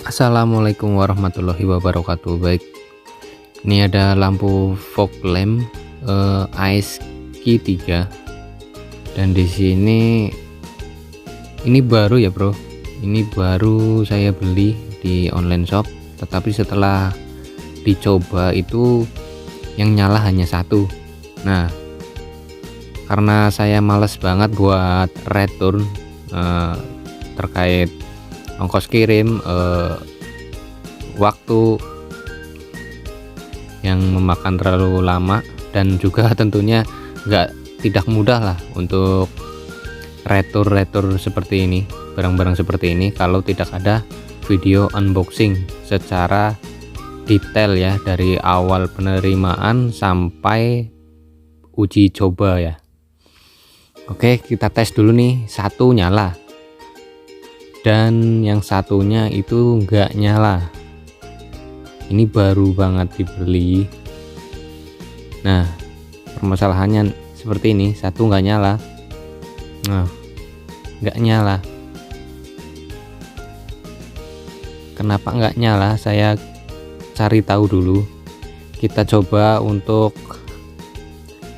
Assalamualaikum warahmatullahi wabarakatuh. Baik, ini ada lampu fog lamp ASQ3, dan di sini ini baru ya bro. Ini baru saya beli di online shop, tetapi setelah dicoba itu yang nyala hanya satu. Nah, karena saya males banget buat return terkait ongkos kirim, waktu yang memakan terlalu lama, dan juga tentunya tidak mudah lah untuk retur seperti ini, barang-barang seperti ini, kalau tidak ada video unboxing secara detail ya, dari awal penerimaan sampai uji coba ya. Oke, kita tes dulu nih. Satu nyala dan yang satunya itu enggak nyala. Ini baru banget dibeli. Nah, permasalahannya seperti ini, satu enggak nyala. Nah, enggak nyala. Kenapa enggak nyala? Saya cari tahu dulu. Kita coba untuk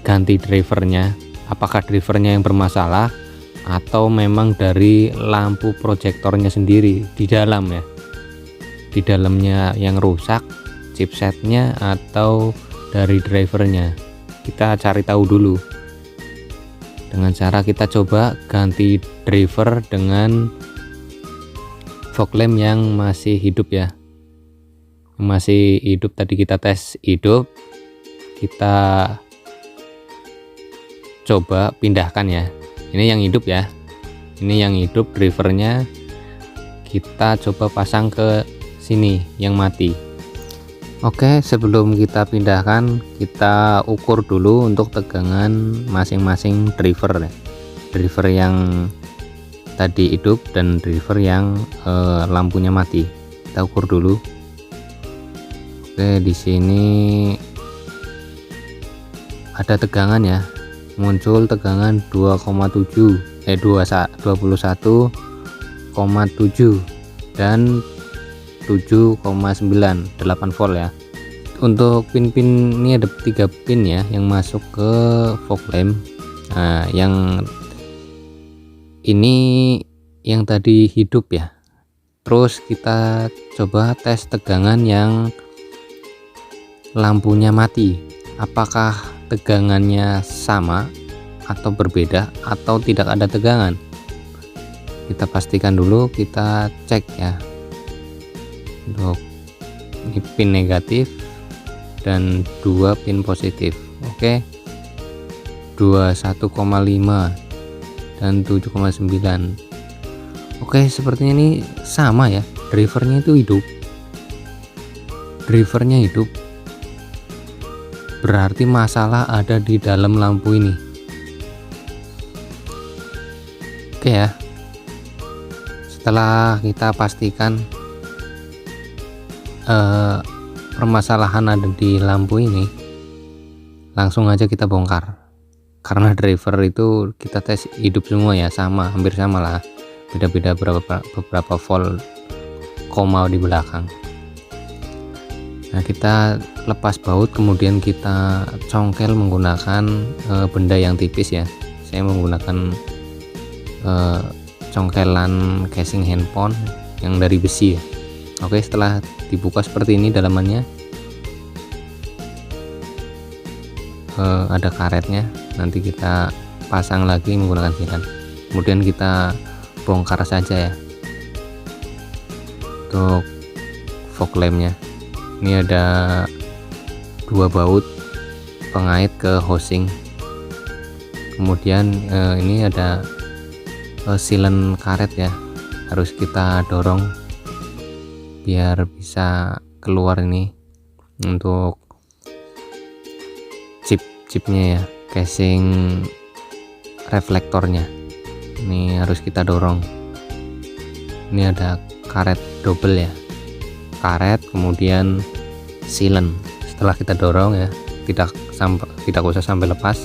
ganti drivernya. Apakah drivernya yang bermasalah atau memang dari lampu proyektornya sendiri di dalam ya, di dalamnya yang rusak, chipsetnya, atau dari drivernya. Kita cari tahu dulu dengan cara kita coba ganti driver dengan fog lamp yang masih hidup ya, masih hidup. Tadi kita tes hidup, kita coba pindahkan ya. Ini yang hidup ya, ini yang hidup, drivernya kita coba pasang ke sini yang mati. Oke, sebelum kita pindahkan, kita ukur dulu untuk tegangan masing-masing driver ya. Driver yang tadi hidup dan driver yang lampunya mati, kita ukur dulu. Oke, di sini ada tegangan ya, muncul tegangan 21,7 dan 7,9, 8 volt ya. Untuk pin-pin ini ada 3 pin ya yang masuk ke fog lamp. Nah, yang ini yang tadi hidup ya. Terus kita coba tes tegangan yang lampunya mati, apakah tegangannya sama atau berbeda atau tidak ada tegangan. Kita pastikan dulu, kita cek ya. Untuk ini pin negatif dan 2 pin positif. Oke, 21,5 dan 7,9. Oke, sepertinya ini sama ya, drivernya itu hidup, drivernya hidup. Berarti masalah ada di dalam lampu ini. Oke ya, setelah kita pastikan permasalahan ada di lampu ini, langsung aja kita bongkar. Karena driver itu kita tes hidup semua ya, sama, hampir sama lah, beda-beda beberapa volt koma di belakang. Nah, kita lepas baut, kemudian kita congkel menggunakan benda yang tipis ya. Saya menggunakan congkelan casing handphone yang dari besi ya. Oke, setelah dibuka seperti ini dalamannya, ada karetnya, nanti kita pasang lagi menggunakan silet. Kemudian kita bongkar saja ya untuk fog lampnya. Ini ada 2 baut pengait ke housing, kemudian ini ada silen karet ya, harus kita dorong biar bisa keluar ini untuk chipnya ya, casing reflektornya. Ini harus kita dorong. Ini ada karet double ya, karet kemudian silen. Setelah kita dorong ya, tidak usah sampai lepas.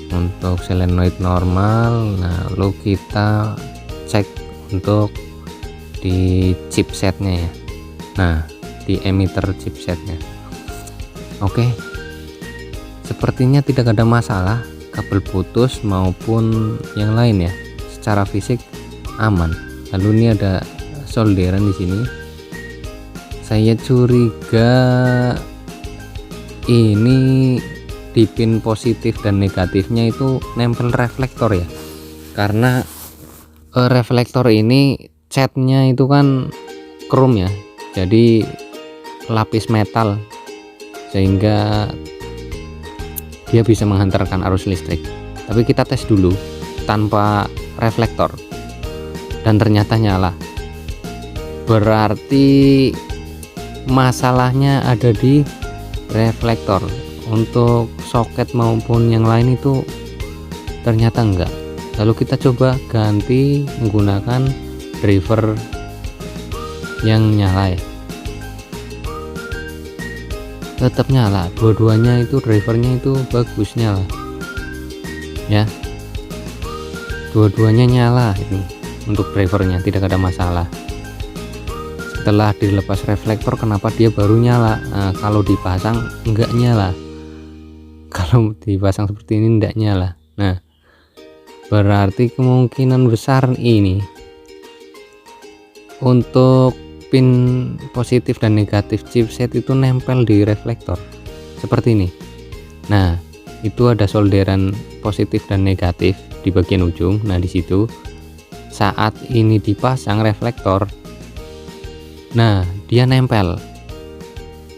Untuk solenoid normal, lalu kita cek untuk di chipsetnya ya. Nah, di emitter chipsetnya. Oke, sepertinya tidak ada masalah kabel putus maupun yang lain ya, secara fisik aman. Lalu ini ada solderan di sini. Saya curiga ini di pin positif dan negatifnya itu nempel reflektor ya, karena reflektor ini catnya itu kan chrome ya, jadi lapis metal, sehingga dia bisa menghantarkan arus listrik. Tapi kita tes dulu tanpa reflektor dan ternyata nyala. Berarti masalahnya ada di reflektor. Untuk soket maupun yang lain itu ternyata enggak. Lalu kita coba ganti menggunakan driver yang nyala ya. Tetap nyala, dua-duanya itu drivernya itu bagus nyala ya, dua-duanya nyala. Ini untuk drivernya tidak ada masalah. Setelah dilepas reflektor, kenapa dia baru nyala? Nah, kalau dipasang enggak nyala, kalau dipasang seperti ini enggak nyala. Nah, berarti kemungkinan besar ini untuk pin positif dan negatif chipset itu nempel di reflektor seperti ini. Nah, itu ada solderan positif dan negatif di bagian ujung. Nah, di situ saat ini dipasang reflektor, nah dia nempel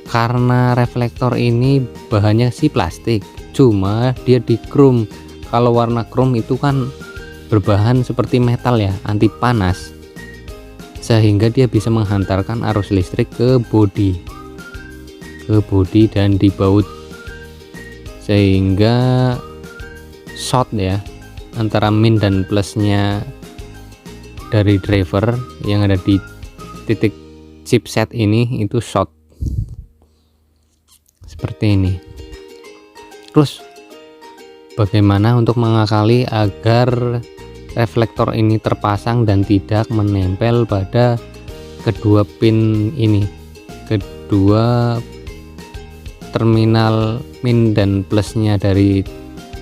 karena reflektor ini bahannya sih plastik, cuma dia di chrome. Kalau warna chrome itu kan berbahan seperti metal ya, anti panas, sehingga dia bisa menghantarkan arus listrik ke bodi dan di baut, sehingga short ya antara min dan plusnya dari driver yang ada di titik chipset ini itu short seperti ini. Terus bagaimana untuk mengakali agar reflektor ini terpasang dan tidak menempel pada kedua pin ini, kedua terminal min dan plusnya dari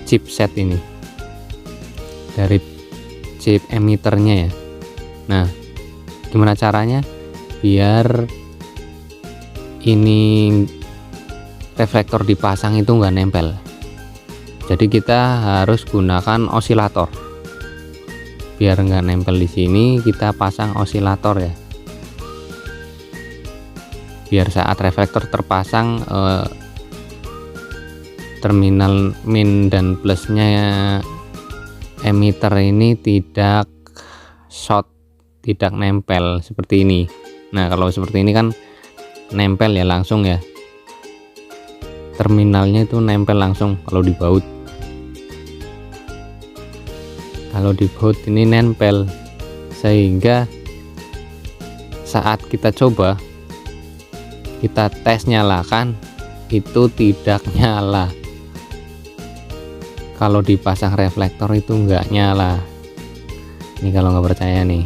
chipset ini, dari chip emitternya ya. Nah, gimana caranya biar ini reflektor dipasang itu nggak nempel? Jadi kita harus gunakan osilator. Biar nggak nempel di sini, kita pasang osilator ya. Biar saat reflektor terpasang, terminal min dan plusnya emitter ini tidak short, tidak nempel seperti ini. Nah, kalau seperti ini kan nempel ya langsung ya, terminalnya itu nempel langsung kalau di baut. Kalau di baut ini nempel, sehingga saat kita coba, kita tes nyalakan, itu tidak nyala. Kalau dipasang reflektor itu enggak nyala. Ini kalau nggak percaya nih,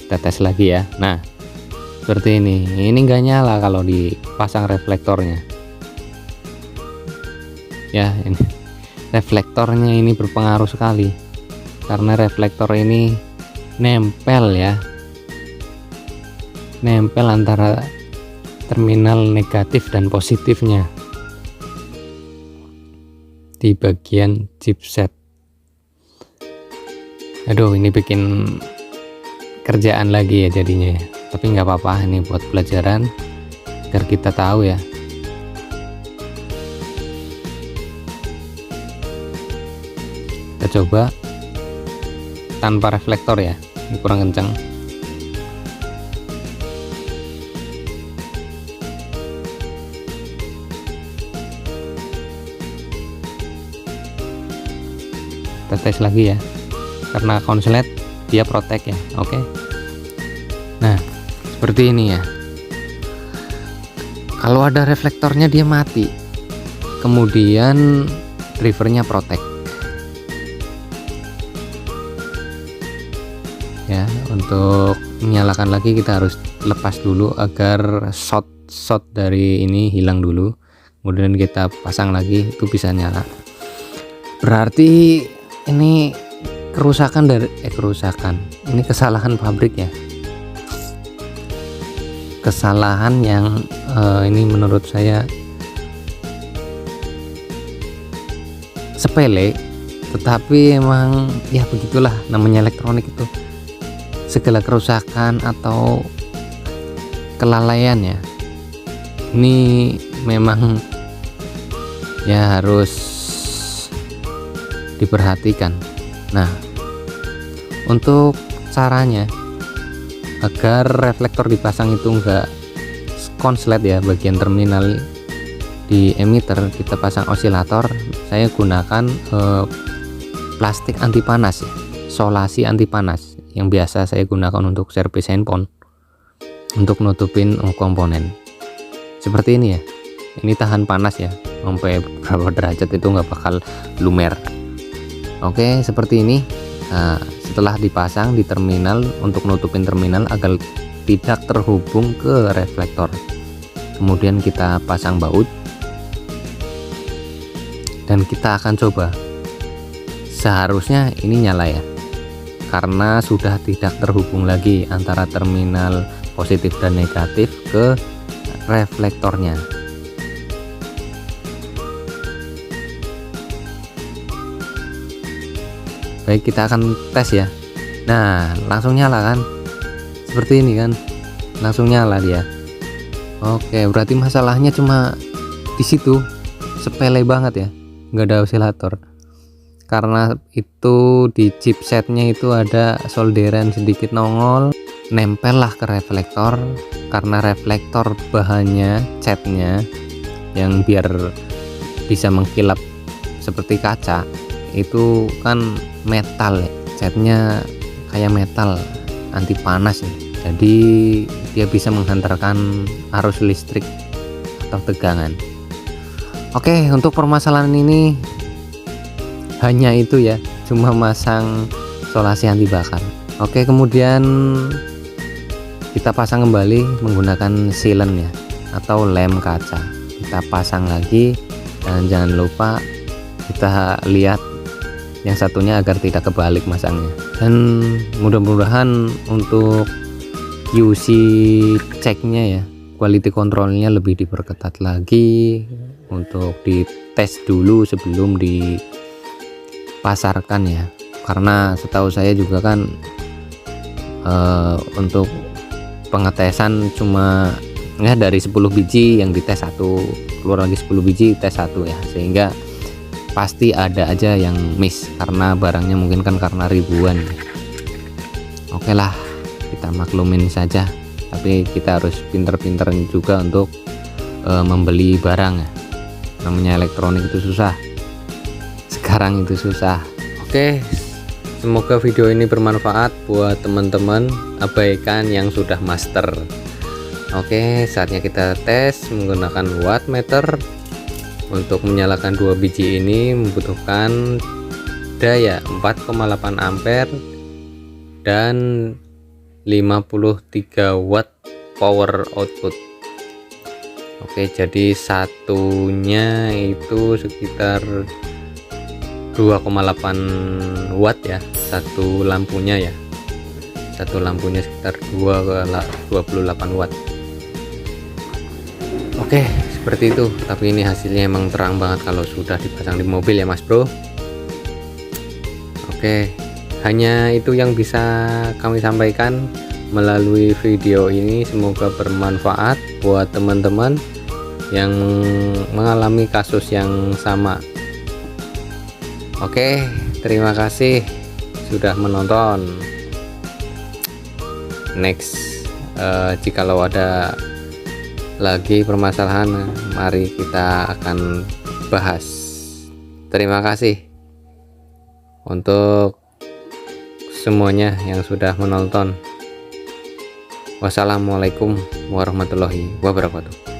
kita tes lagi ya. Nah, seperti ini enggak nyala kalau dipasang reflektornya ya. Ini reflektornya ini berpengaruh sekali, karena reflektor ini nempel ya, nempel antara terminal negatif dan positifnya di bagian chipset. Aduh, ini bikin kerjaan lagi ya jadinya ya. Tapi nggak apa-apa, ini buat pelajaran agar kita tahu ya. Kita coba tanpa reflektor ya, ini kurang kencang. Kita tes lagi ya, karena konslet dia protek ya. Oke. Nah, seperti ini ya. Kalau ada reflektornya dia mati, kemudian drivernya protek ya. Untuk menyalakan lagi kita harus lepas dulu agar short dari ini hilang dulu, kemudian kita pasang lagi, itu bisa nyala. Berarti ini ini kesalahan pabrik ya, kesalahan yang ini menurut saya sepele, tetapi emang ya begitulah namanya elektronik itu, segala kerusakan atau kelalaian ya, ini memang ya harus diperhatikan. Nah, untuk caranya agar reflektor dipasang itu enggak konslet ya, bagian terminal di emitter kita pasang osilator. Saya gunakan plastik anti panas ya, solasi anti panas yang biasa saya gunakan untuk servis handphone untuk nutupin komponen seperti ini ya. Ini tahan panas ya, sampai berapa derajat itu nggak bakal lumer. Oke, seperti ini. Nah, setelah dipasang di terminal untuk nutupin terminal agar tidak terhubung ke reflektor, kemudian kita pasang baut dan kita akan coba. Seharusnya ini nyala ya, karena sudah tidak terhubung lagi antara terminal positif dan negatif ke reflektornya. Baik, kita akan tes ya. Nah, langsung nyala kan, seperti ini kan, langsung nyala dia. Oke, berarti masalahnya cuma di situ, sepele banget ya, nggak ada osilator. Karena itu di chipsetnya itu ada solderan sedikit nongol, nempel lah ke reflektor. Karena reflektor bahannya catnya yang biar bisa mengkilap seperti kaca, itu kan metal ya, catnya kayak metal anti panas ya. Jadi dia bisa menghantarkan arus listrik atau tegangan. Oke, untuk permasalahan ini hanya itu ya, cuma masang solasi anti bakar. Oke, kemudian kita pasang kembali menggunakan silen ya, atau lem kaca. Kita pasang lagi dan jangan lupa kita lihat yang satunya agar tidak kebalik masangnya. Dan mudah-mudahan untuk QC ceknya ya, quality controlnya lebih diperketat lagi untuk dites dulu sebelum dipasarkan ya. Karena setahu saya juga kan untuk pengetesan cuma ya dari 10 biji yang dites satu, keluar lagi 10 biji tes satu ya, sehingga pasti ada aja yang miss karena barangnya mungkin kan karena ribuan. Oke lah, kita maklumin saja, tapi kita harus pinter-pinter juga untuk membeli barang ya. Namanya elektronik itu susah, sekarang itu susah. Oke, semoga video ini bermanfaat buat teman-teman. Abaikan yang sudah master. Oke, saatnya kita tes menggunakan wattmeter. Untuk menyalakan 2 biji ini membutuhkan daya 4,8 ampere dan 53 watt power output. Oke, jadi satunya itu sekitar 2,8 watt ya, satu lampunya ya, satu lampunya sekitar 28 watt. Oke, seperti itu. Tapi ini hasilnya emang terang banget kalau sudah dipasang di mobil ya mas bro. Oke, hanya itu yang bisa kami sampaikan melalui video ini. Semoga bermanfaat buat teman-teman yang mengalami kasus yang sama. Oke, terima kasih sudah menonton. Next, jikalau ada lagi permasalahan, mari kita akan bahas. Terima kasih untuk semuanya yang sudah menonton. Wassalamualaikum warahmatullahi wabarakatuh.